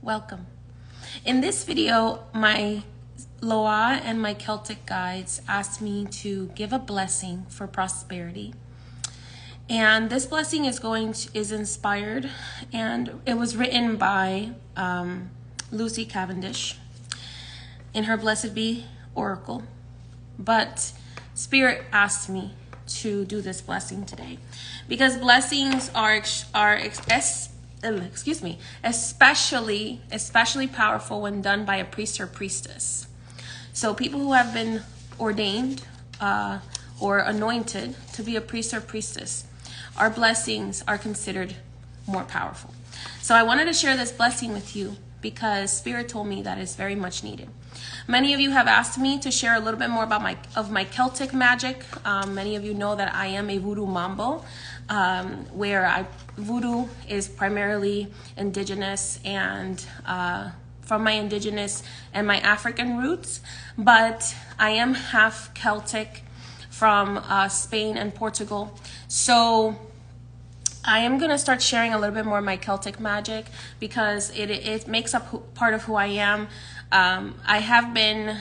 Welcome. In this video, my Loa and my Celtic guides asked me to give a blessing for prosperity. And this blessing is inspired, and it was written by Lucy Cavendish in her Blessed Be Oracle. But Spirit asked me to do this blessing today because blessings are especially powerful when done by a priest or priestess. So people who have been ordained or anointed to be a priest or priestess, our blessings are considered more powerful. So I wanted to share this blessing with you because Spirit told me that it's very much needed. Many of you have asked me to share a little bit more about my Celtic magic. Many of you know that I am a Vodou mambo, Vodou is primarily indigenous and from my indigenous and my African roots, but I am half Celtic from Spain and Portugal. So I am going to start sharing a little bit more of my Celtic magic because it makes up part of who I am. I have been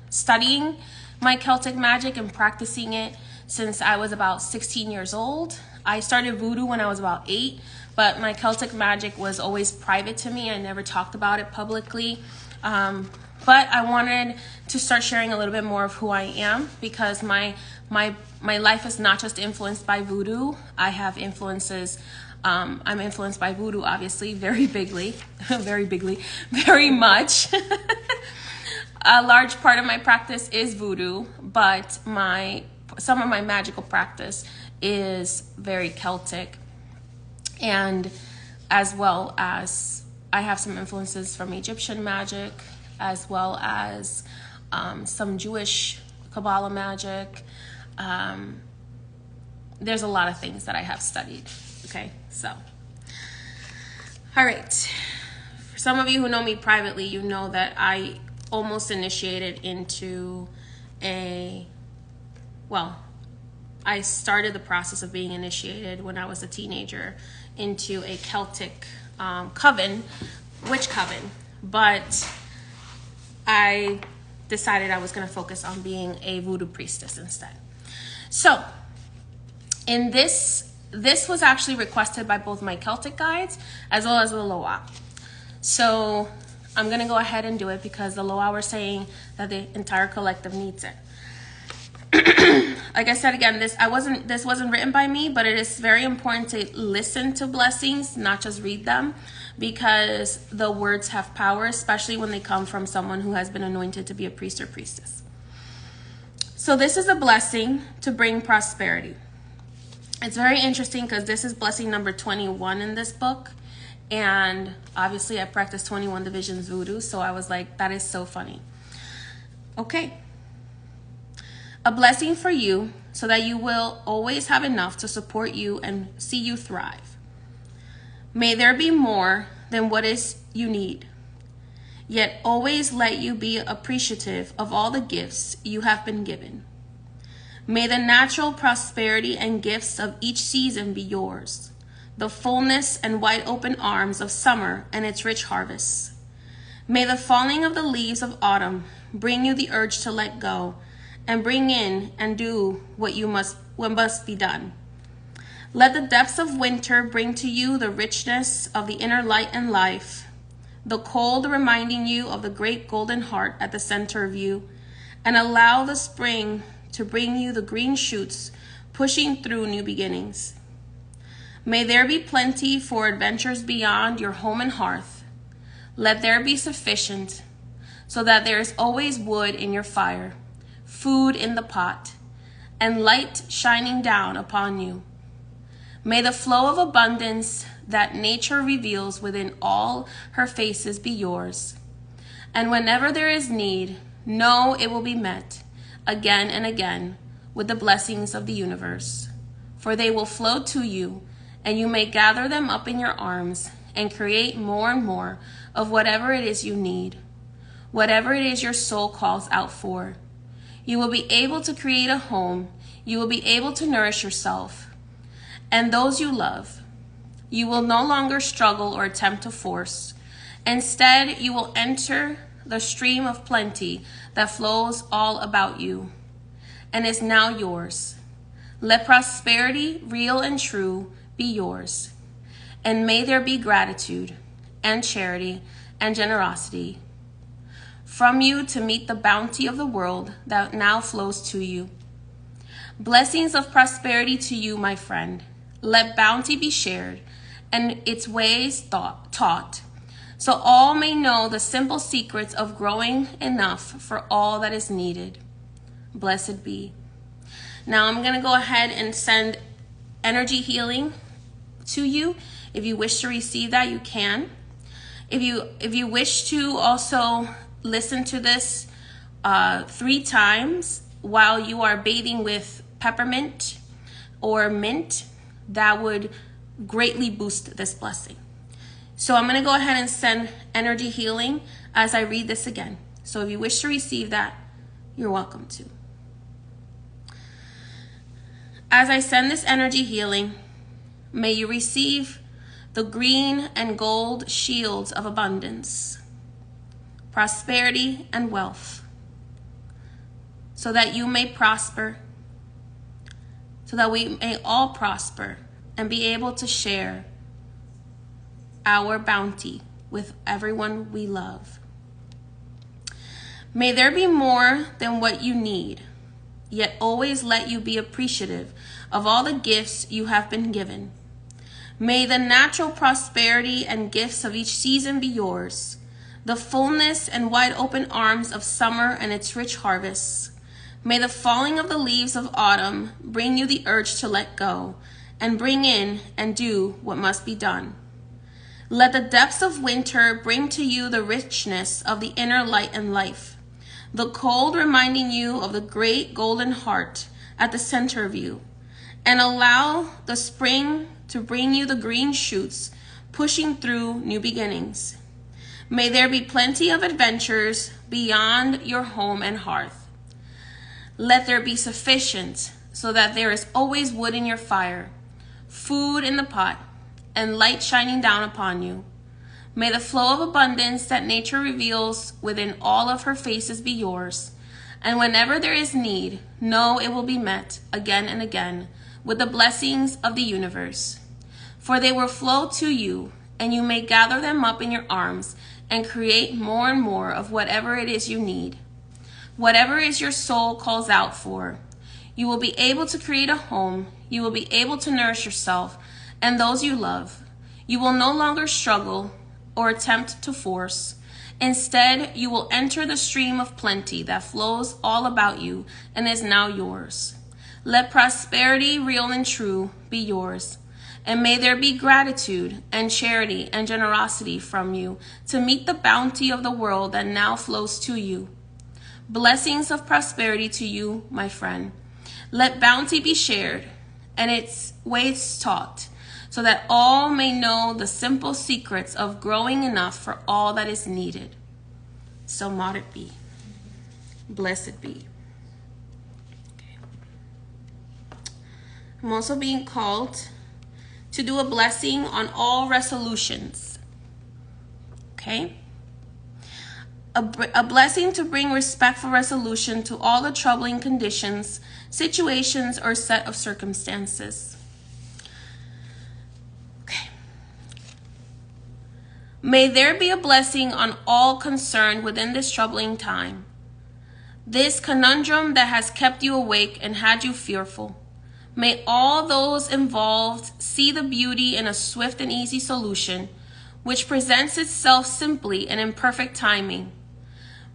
studying my Celtic magic and practicing it since I was about 16 years old. I started Vodou when I was about 8, but my Celtic magic was always private to me. I never talked about it publicly. But I wanted to start sharing a little bit more of who I am because my life is not just influenced by Vodou. I have influences. I'm influenced by Vodou, obviously, very bigly, very much. A large part of my practice is Vodou, but some of my magical practice is very Celtic, and as well as I have some influences from Egyptian magic, as well as some Jewish Kabbalah magic. There's a lot of things that I have studied. Okay, so, all right. For some of you who know me privately, you know that I almost initiated into I started the process of being initiated when I was a teenager into a Celtic witch coven, but I decided I was going to focus on being a Vodou priestess instead. So, in this was actually requested by both my Celtic guides as well as the Loa. So, I'm going to go ahead and do it because the Loa were saying that the entire collective needs it. Like I said again, this wasn't written by me, but it is very important to listen to blessings, not just read them, because the words have power, especially when they come from someone who has been anointed to be a priest or priestess. So this is a blessing to bring prosperity. It's very interesting because this is blessing number 21 in this book, and obviously I practice 21 divisions Vodou, so I was like, that is so funny. Okay. A blessing for you so that you will always have enough to support you and see you thrive. May there be more than what is you need, yet always let you be appreciative of all the gifts you have been given. May the natural prosperity and gifts of each season be yours, the fullness and wide open arms of summer and its rich harvests. May the falling of the leaves of autumn bring you the urge to let go and bring in and do what must be done. Let the depths of winter bring to you the richness of the inner light and life, the cold reminding you of the great golden heart at the center of you, and allow the spring to bring you the green shoots pushing through new beginnings. May there be plenty for adventures beyond your home and hearth. Let there be sufficient so that there is always wood in your fire, food in the pot, and light shining down upon you. May the flow of abundance that nature reveals within all her faces be yours. And whenever there is need, know it will be met again and again with the blessings of the universe. For they will flow to you, and you may gather them up in your arms and create more and more of whatever it is you need, whatever it is your soul calls out for. You will be able to create a home. You will be able to nourish yourself and those you love. You will no longer struggle or attempt to force, Instead, you will enter the stream of plenty that flows all about you and is now yours. Let prosperity, real and true, be yours. And may there be gratitude and charity and generosity from you to meet the bounty of the world that now flows to you. Blessings of prosperity to you, my friend. Let bounty be shared and its ways taught, so all may know the simple secrets of growing enough for all that is needed. Blessed be. Now I'm going to go ahead and send energy healing to you. If you wish to receive that, you can. If you wish to also listen to this 3 times while you are bathing with peppermint or mint, that would greatly boost this blessing. So I'm going to go ahead and send energy healing as I read this again. So if you wish to receive that, you're welcome to. As I send this energy healing, may you receive the green and gold shields of abundance, prosperity, and wealth, so that you may prosper, so that we may all prosper and be able to share our bounty with everyone we love. May there be more than what you need, yet always let you be appreciative of all the gifts you have been given. May the natural prosperity and gifts of each season be yours, the fullness and wide open arms of summer and its rich harvests. May the falling of the leaves of autumn bring you the urge to let go and bring in and do what must be done. Let the depths of winter bring to you the richness of the inner light and life, the cold reminding you of the great golden heart at the center of you, and allow the spring to bring you the green shoots pushing through new beginnings. May there be plenty of adventures beyond your home and hearth. Let there be sufficient so that there is always wood in your fire, food in the pot, and light shining down upon you. May the flow of abundance that nature reveals within all of her faces be yours, and whenever there is need, know it will be met again and again with the blessings of the universe. For they will flow to you, and you may gather them up in your arms and create more and more of whatever it is you need. Whatever is your soul calls out for, you will be able to create a home, you will be able to nourish yourself and those you love. You will no longer struggle or attempt to force. Instead, you will enter the stream of plenty that flows all about you and is now yours. Let prosperity, real and true, be yours. And may there be gratitude and charity and generosity from you to meet the bounty of the world that now flows to you. Blessings of prosperity to you, my friend. Let bounty be shared and its ways taught, so that all may know the simple secrets of growing enough for all that is needed. So might it be. Blessed be. Okay. I'm also being called to do a blessing on all resolutions. Okay? A blessing to bring respectful resolution to all the troubling conditions, situations, or set of circumstances. Okay. May there be a blessing on all concerned within this troubling time. This conundrum that has kept you awake and had you fearful. May all those involved see the beauty in a swift and easy solution, which presents itself simply and in perfect timing.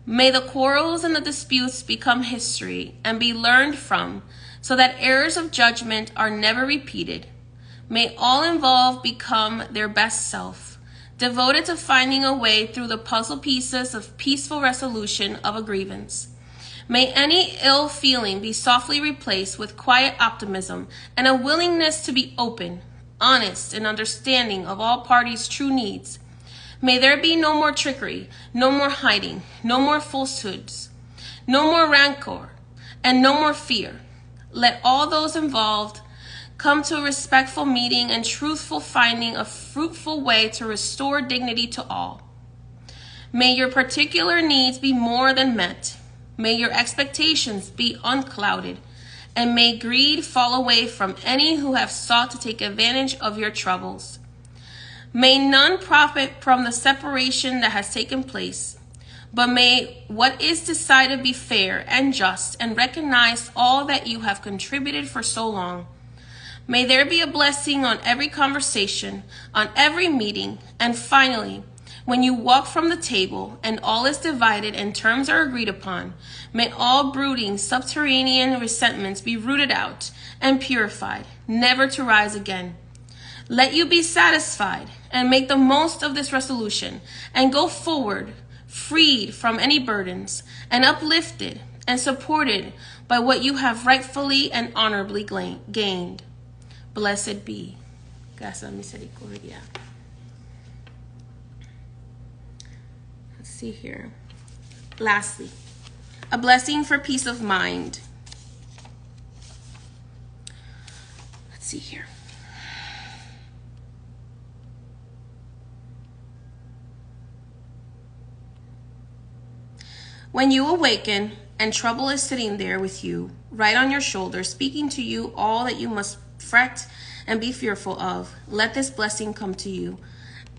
May the quarrels and the disputes become history and be learned from, so that errors of judgment are never repeated. May all involved become their best self, devoted to finding a way through the puzzle pieces of peaceful resolution of a grievance. May any ill feeling be softly replaced with quiet optimism and a willingness to be open, honest, and understanding of all parties' true needs. May there be no more trickery, no more hiding, no more falsehoods, no more rancor, and no more fear. Let all those involved come to a respectful meeting and truthful finding a fruitful way to restore dignity to all. May your particular needs be more than met. May your expectations be unclouded. And may greed fall away from any who have sought to take advantage of your troubles. May none profit from the separation that has taken place, but may what is decided be fair and just and recognize all that you have contributed for so long. May there be a blessing on every conversation, on every meeting, and finally, when you walk from the table and all is divided and terms are agreed upon, may all brooding subterranean resentments be rooted out and purified, never to rise again. Let you be satisfied and make the most of this resolution and go forward, freed from any burdens and uplifted and supported by what you have rightfully and honorably gained. Blessed be. Gracias, misericordia. Let's see here. Lastly, a blessing for peace of mind. Let's see here. When you awaken and trouble is sitting there with you, right on your shoulder, speaking to you all that you must fret and be fearful of, let this blessing come to you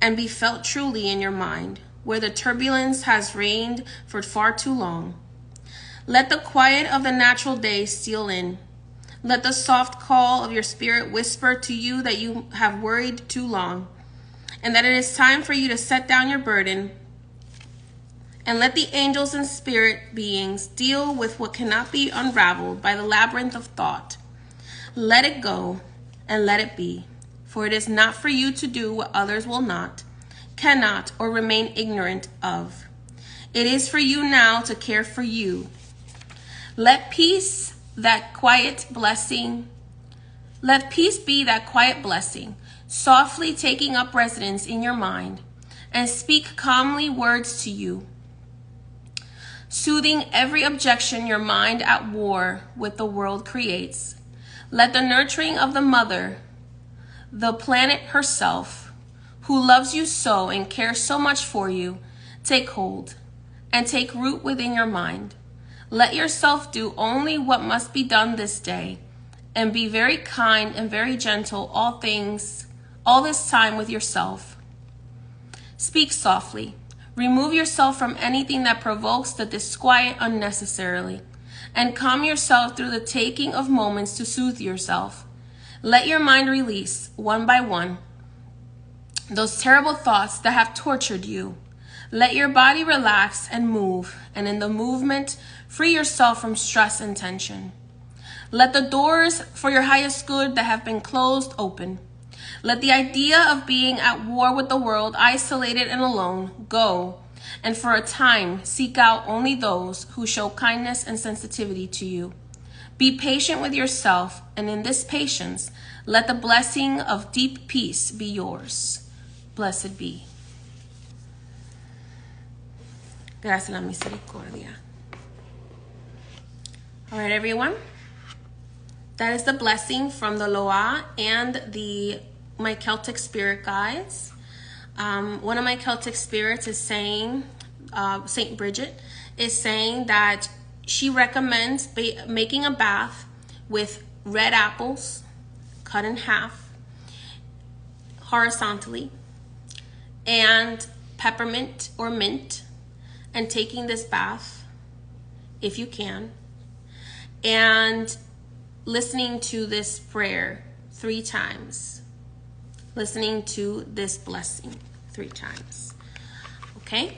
and be felt truly in your mind, where the turbulence has reigned for far too long. Let the quiet of the natural day steal in. Let the soft call of your spirit whisper to you that you have worried too long, and that it is time for you to set down your burden. And let the angels and spirit beings deal with what cannot be unraveled by the labyrinth of thought. Let it go and let it be, for it is not for you to do what others will not, cannot, or remain ignorant of. It is for you now to care for you. Let peace be that quiet blessing, softly taking up residence in your mind, and speak calmly words to you, soothing every objection your mind at war with the world creates. Let the nurturing of the mother, the planet herself, who loves you so and cares so much for you, take hold and take root within your mind. Let yourself do only what must be done this day, and be very kind and very gentle all this time with yourself. Speak softly. Remove yourself from anything that provokes the disquiet unnecessarily, and calm yourself through the taking of moments to soothe yourself. Let your mind release, one by one, those terrible thoughts that have tortured you. Let your body relax and move, and in the movement, free yourself from stress and tension. Let the doors for your highest good that have been closed open. Let the idea of being at war with the world, isolated and alone, go, and for a time seek out only those who show kindness and sensitivity to you. Be patient with yourself, and in this patience, let the blessing of deep peace be yours. Blessed be. Gracias a la misericordia. All right, everyone. That is the blessing from the Loa and my Celtic spirit guides. One of my Celtic spirits is saying, Saint Bridget is saying that she recommends making a bath with red apples cut in half horizontally and peppermint or mint, and taking this bath if you can, and listening to this prayer 3 times. Listening to this blessing 3 times. Okay?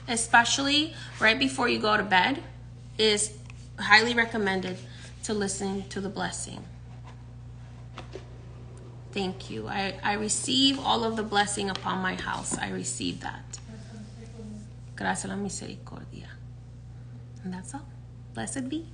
Especially right before you go to bed is highly recommended to listen to the blessing. Thank you. I receive all of the blessing upon my house. I receive that. Gracias a la misericordia. And that's all. Blessed be.